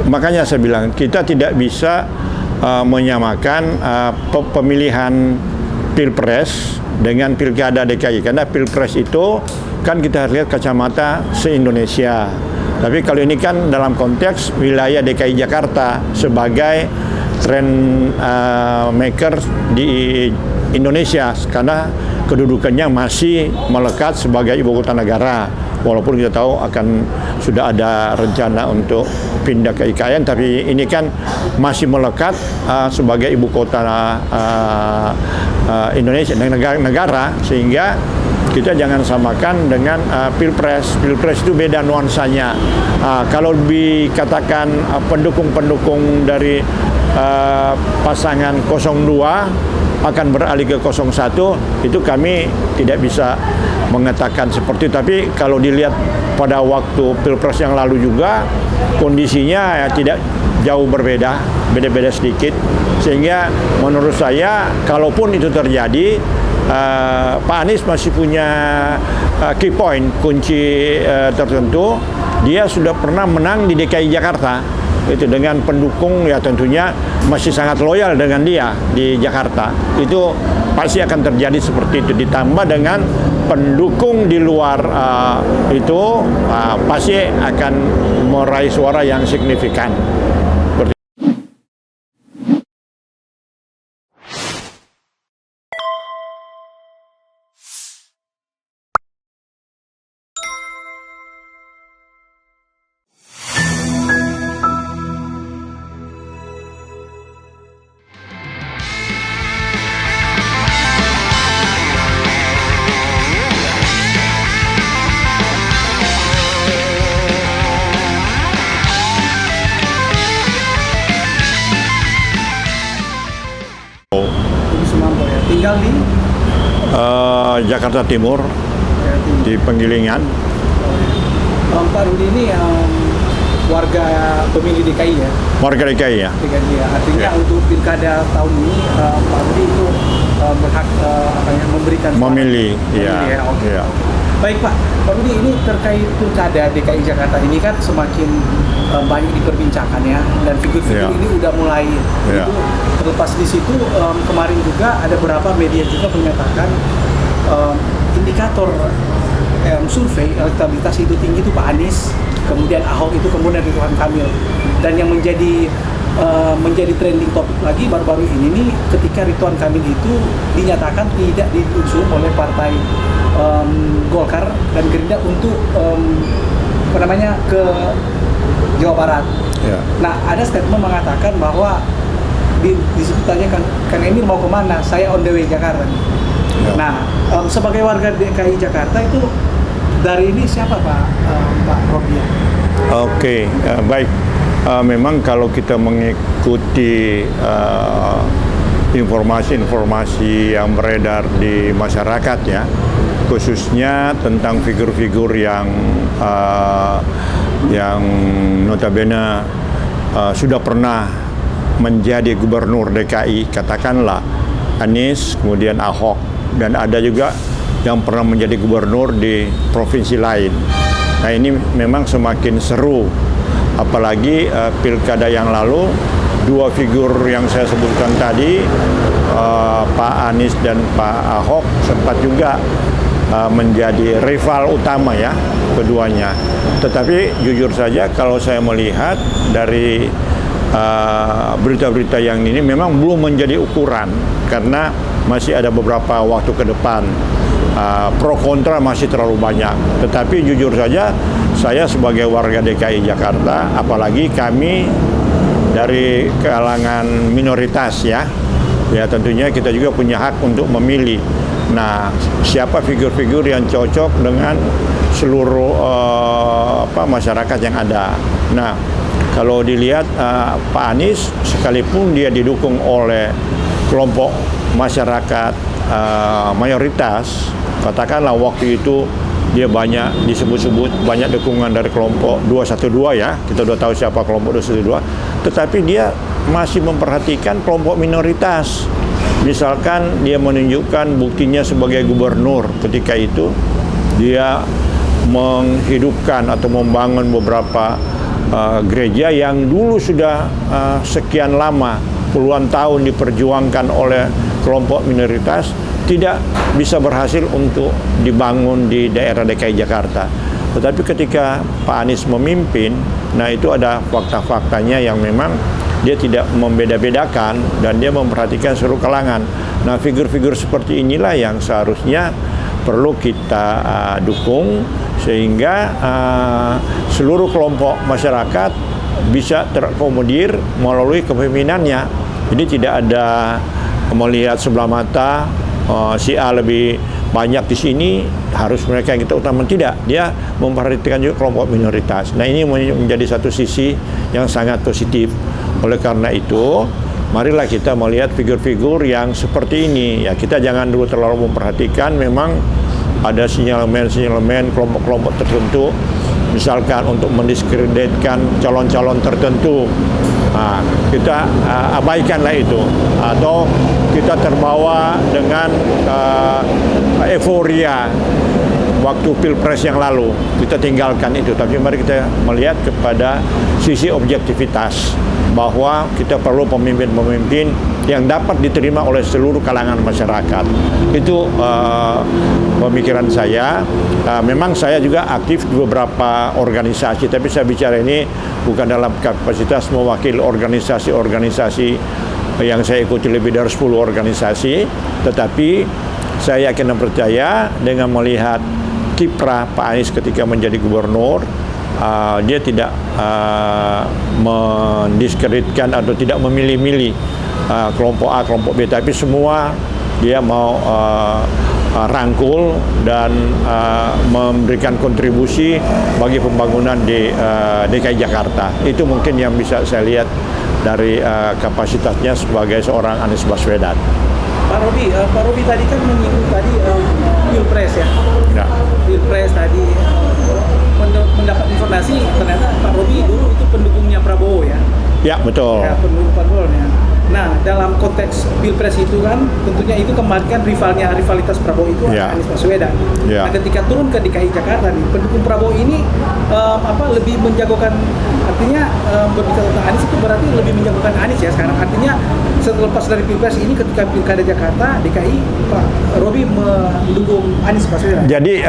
Makanya saya bilang kita tidak bisa menyamakan pemilihan pilpres dengan pilkada DKI, karena pilpres itu kan kita lihat kacamata se-Indonesia. Tapi kalau ini kan dalam konteks wilayah DKI Jakarta sebagai trend maker di Indonesia, karena kedudukannya masih melekat sebagai ibu kota negara. Walaupun kita tahu sudah ada rencana untuk pindah ke IKN, tapi ini kan masih melekat sebagai ibu kota Indonesia dan negara, sehingga kita jangan samakan dengan pilpres. Pilpres itu beda nuansanya. Kalau dikatakan pendukung-pendukung dari pasangan 02 akan beralih ke 01, itu kami tidak bisa mengatakan seperti itu. Tapi kalau dilihat pada waktu pilpres yang lalu juga kondisinya ya tidak jauh berbeda, beda-beda sedikit, sehingga menurut saya kalaupun itu terjadi, Pak Anies masih punya key point, kunci tertentu. Dia sudah pernah menang di DKI Jakarta itu dengan pendukung, ya tentunya masih sangat loyal dengan dia di Jakarta. Itu pasti akan terjadi seperti itu, ditambah dengan pendukung di luar itu pasti akan meraih suara yang signifikan. Tinggal di Jakarta Timur, di Penggilingan. Pak Rudi ini warga pemilih DKI ya? Warga DKI ya. DKI ya. Artinya untuk pilkada tahun ini Pak Rudi itu berhak memberikan suara. Memilih, ya. Oke. Ya. Baik Pak Rudi, ini terkait pilkada DKI Jakarta ini kan semakin banyak diperbincangkan ya, dan figur-figur ini udah mulai itu terlepas di situ. Kemarin juga ada beberapa media juga menyatakan indikator survei elektabilitas itu tinggi itu Pak Anies, kemudian Ahok itu, kemudian Ridwan Kamil, dan yang menjadi trending topik lagi baru-baru ini nih ketika Ridwan Kamil itu dinyatakan tidak diusung oleh partai Golkar dan Gerindra untuk ke Jawa Barat. Ya. Nah, ada statement mengatakan bahwa di situ tanya Kang Emil mau kemana? Saya on the way Jakarta. Ya. Nah, sebagai warga DKI Jakarta itu dari ini siapa Pak Robian? Oke, baik. Memang kalau kita mengikuti informasi-informasi yang beredar di masyarakat ya, khususnya tentang figur-figur yang notabene sudah pernah menjadi gubernur DKI, katakanlah Anies, kemudian Ahok, dan ada juga yang pernah menjadi gubernur di provinsi lain. Nah, ini memang semakin seru, apalagi pilkada yang lalu dua figur yang saya sebutkan tadi, Pak Anies dan Pak Ahok, sempat juga menjadi rival utama ya keduanya. Tetapi jujur saja kalau saya melihat dari berita-berita yang ini memang belum menjadi ukuran, karena masih ada beberapa waktu ke depan. Pro kontra masih terlalu banyak. Tetapi jujur saja saya sebagai warga DKI Jakarta, apalagi kami dari kalangan minoritas ya tentunya kita juga punya hak untuk memilih. Nah, siapa figur-figur yang cocok dengan seluruh masyarakat yang ada. Nah, kalau dilihat Pak Anies, sekalipun dia didukung oleh kelompok masyarakat mayoritas, katakanlah waktu itu dia banyak disebut-sebut banyak dukungan dari kelompok 212 ya, kita sudah tahu siapa kelompok 212, tetapi dia masih memperhatikan kelompok minoritas. Misalkan dia menunjukkan buktinya sebagai gubernur, ketika itu dia menghidupkan atau membangun beberapa gereja yang dulu sudah sekian lama, puluhan tahun diperjuangkan oleh kelompok minoritas, tidak bisa berhasil untuk dibangun di daerah DKI Jakarta. Tetapi ketika Pak Anies memimpin, nah itu ada fakta-faktanya yang memang dia tidak membeda-bedakan dan dia memperhatikan seluruh kalangan. Nah, figur-figur seperti inilah yang seharusnya perlu kita dukung sehingga seluruh kelompok masyarakat bisa terakomodir melalui kepemimpinannya. Jadi tidak ada melihat sebelah mata si A lebih banyak di sini, harus mereka yang kita utama. Tidak, dia memperhatikan juga kelompok minoritas. Nah, ini menjadi satu sisi yang sangat positif. Oleh karena itu, marilah kita melihat figur-figur yang seperti ini. Ya, kita jangan dulu terlalu memperhatikan memang ada sinyalemen-sinyalemen kelompok-kelompok tertentu, misalkan untuk mendiskreditkan calon-calon tertentu. Nah, kita abaikanlah itu, atau kita terbawa dengan euforia waktu Pilpres yang lalu, kita tinggalkan itu. Tapi mari kita melihat kepada sisi objektivitas, bahwa kita perlu pemimpin-pemimpin yang dapat diterima oleh seluruh kalangan masyarakat. Itu pemikiran saya. Memang saya juga aktif di beberapa organisasi, tapi saya bicara ini bukan dalam kapasitas mewakili organisasi-organisasi yang saya ikuti lebih dari 10 organisasi, tetapi saya yakin dan percaya dengan melihat kiprah Pak Anies ketika menjadi gubernur, dia tidak mendiskreditkan atau tidak memilih-milih kelompok A, kelompok B, tapi semua dia mau rangkul dan memberikan kontribusi bagi pembangunan di DKI Jakarta. Itu mungkin yang bisa saya lihat dari kapasitasnya sebagai seorang Anies Baswedan. Pak Robi tadi kan menyinggung tadi Pilpres ya. Ya. Pilpres tadi mendapat informasi ternyata Pak Robi dulu itu pendukungnya Prabowo ya. Ya, betul. Ya, pendukung Prabowo ya. Nah, dalam konteks Pilpres itu kan tentunya itu kemarin kan rivalitas Prabowo itu Ya. Anies Baswedan. Ya. Nah, ketika turun ke DKI Jakarta nih, pendukung Prabowo ini lebih menjagokan, artinya berbicara tentang Anies itu berarti lebih menjagokan Anies ya sekarang. Artinya setelah dari Pilpres ini ketika Pilkada Jakarta DKI, Pak Robi mendukung Anies Baswedan. Jadi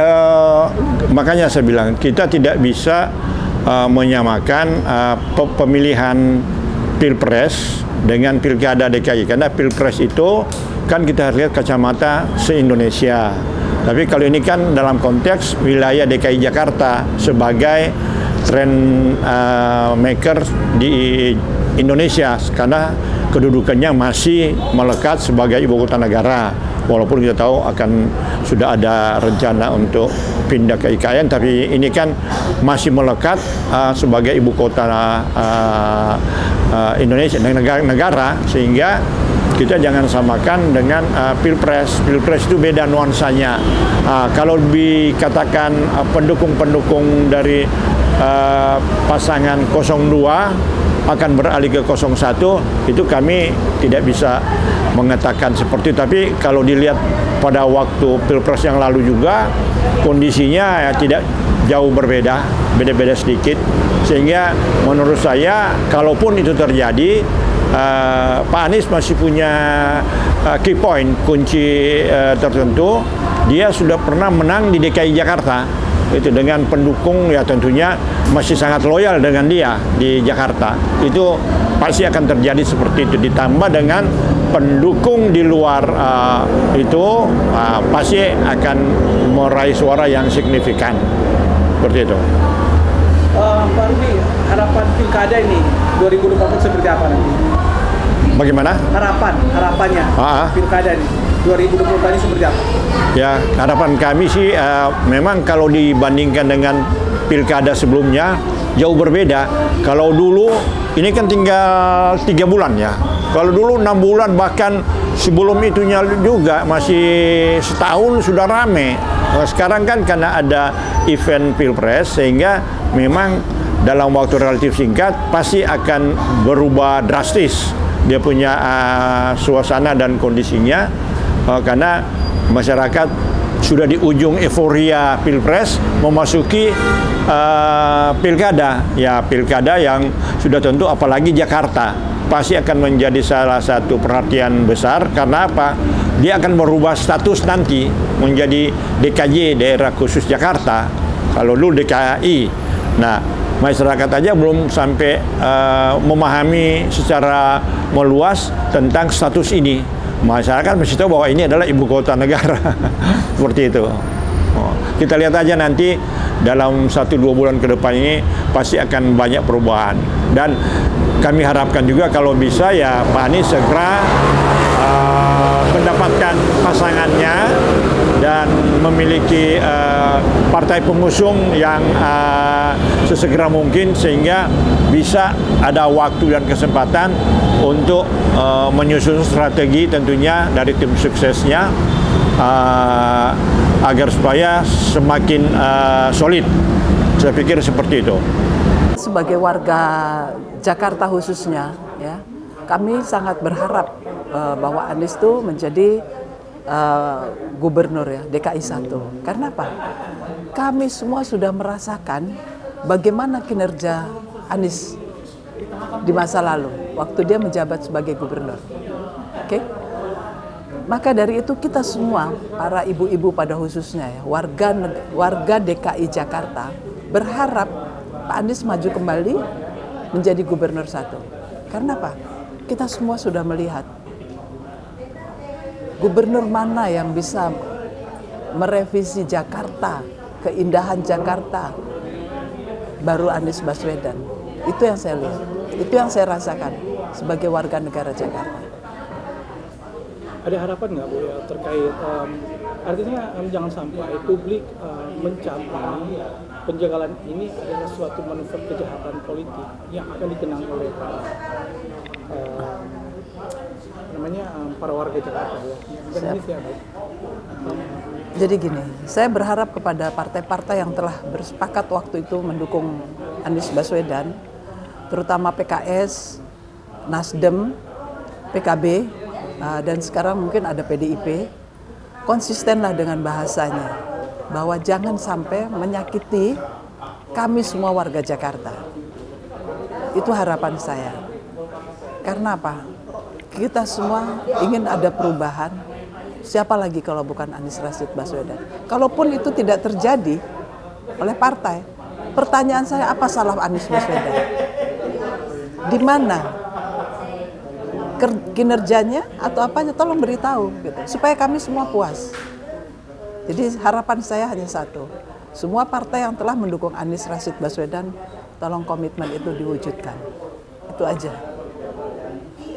makanya saya bilang kita tidak bisa menyamakan pemilihan Pilpres dengan Pilkada DKI, karena Pilpres itu kan kita lihat kacamata se-Indonesia. Tapi kalau ini kan dalam konteks wilayah DKI Jakarta sebagai trend maker di Indonesia, karena kedudukannya masih melekat sebagai ibu kota negara. Walaupun kita tahu akan sudah ada rencana untuk pindah ke IKN, tapi ini kan masih melekat sebagai ibu kota Indonesia, negara, sehingga kita jangan samakan dengan Pilpres. Pilpres itu beda nuansanya. Kalau dikatakan pendukung-pendukung dari pasangan 02 akan beralih ke 01, itu kami tidak bisa mengatakan seperti itu. Tapi kalau dilihat pada waktu Pilpres yang lalu juga kondisinya ya tidak jauh berbeda, beda-beda sedikit. Sehingga menurut saya kalaupun itu terjadi, Pak Anies masih punya key point, kunci tertentu. Dia sudah pernah menang di DKI Jakarta, itu dengan pendukung ya tentunya masih sangat loyal dengan dia di Jakarta. Itu pasti akan terjadi seperti itu, ditambah dengan pendukung di luar itu pasti akan meraih suara yang signifikan seperti itu. Pak Robi, harapan Pilkada ini 2024 seperti apa nanti? Bagaimana? Harapannya Pilkada ini 2024 ini seperti apa? Ya, harapan kami sih memang kalau dibandingkan dengan Pilkada sebelumnya jauh berbeda. Kalau dulu ini kan tinggal 3 bulan ya. Kalau dulu 6 bulan, bahkan sebelum itunya juga masih setahun sudah rame. Sekarang kan karena ada event Pilpres, sehingga memang dalam waktu relatif singkat pasti akan berubah drastis dia punya suasana dan kondisinya, karena masyarakat sudah di ujung euforia Pilpres memasuki pilkada. Ya, pilkada yang sudah tentu apalagi Jakarta pasti akan menjadi salah satu perhatian besar. Karena apa? Dia akan merubah status nanti menjadi DKJ, daerah khusus Jakarta. Kalau dulu DKI. Nah, masyarakat aja belum sampai memahami secara meluas tentang status ini. Masyarakat mesti tahu bahwa ini adalah ibu kota negara. Seperti itu. Kita lihat aja nanti dalam 1-2 bulan ke depan ini pasti akan banyak perubahan. Dan kami harapkan juga kalau bisa ya Pak Anies segera mendapatkan pasangannya dan memiliki partai pengusung yang sesegera mungkin sehingga bisa ada waktu dan kesempatan untuk menyusun strategi tentunya dari tim suksesnya agar supaya semakin solid. Saya pikir seperti itu. Sebagai warga Jakarta khususnya, ya, kami sangat berharap bahwa Anies itu menjadi gubernur ya DKI 1. Karena apa? Kami semua sudah merasakan bagaimana kinerja Anies di masa lalu waktu dia menjabat sebagai gubernur. Oke? Maka dari itu kita semua, para ibu-ibu pada khususnya ya, warga DKI Jakarta berharap Pak Anies maju kembali menjadi gubernur 1. Karena apa? Kita semua sudah melihat gubernur mana yang bisa merevisi Jakarta, keindahan Jakarta, baru Anies Baswedan. Itu yang saya lihat, itu yang saya rasakan sebagai warga negara Jakarta. Ada harapan nggak Bu ya terkait artinya jangan sampai publik mencapai penjagalan ini adalah suatu manuver kejahatan politik yang akan dikenang oleh para warga Jakarta ya. Jadi gini, saya berharap kepada partai-partai yang telah bersepakat waktu itu mendukung Anies Baswedan, terutama PKS, Nasdem, PKB, dan sekarang mungkin ada PDIP, konsistenlah dengan bahasanya, bahwa jangan sampai menyakiti kami semua warga Jakarta. Itu harapan saya. Karena apa? Kita semua ingin ada perubahan. Siapa lagi kalau bukan Anies Rashid Baswedan? Kalaupun itu tidak terjadi oleh partai, pertanyaan saya, apa salah Anies Baswedan? Di mana kinerjanya atau apanya? Tolong beritahu, gitu, supaya kami semua puas. Jadi harapan saya hanya satu, semua partai yang telah mendukung Anies Rashid Baswedan, tolong komitmen itu diwujudkan. Itu aja.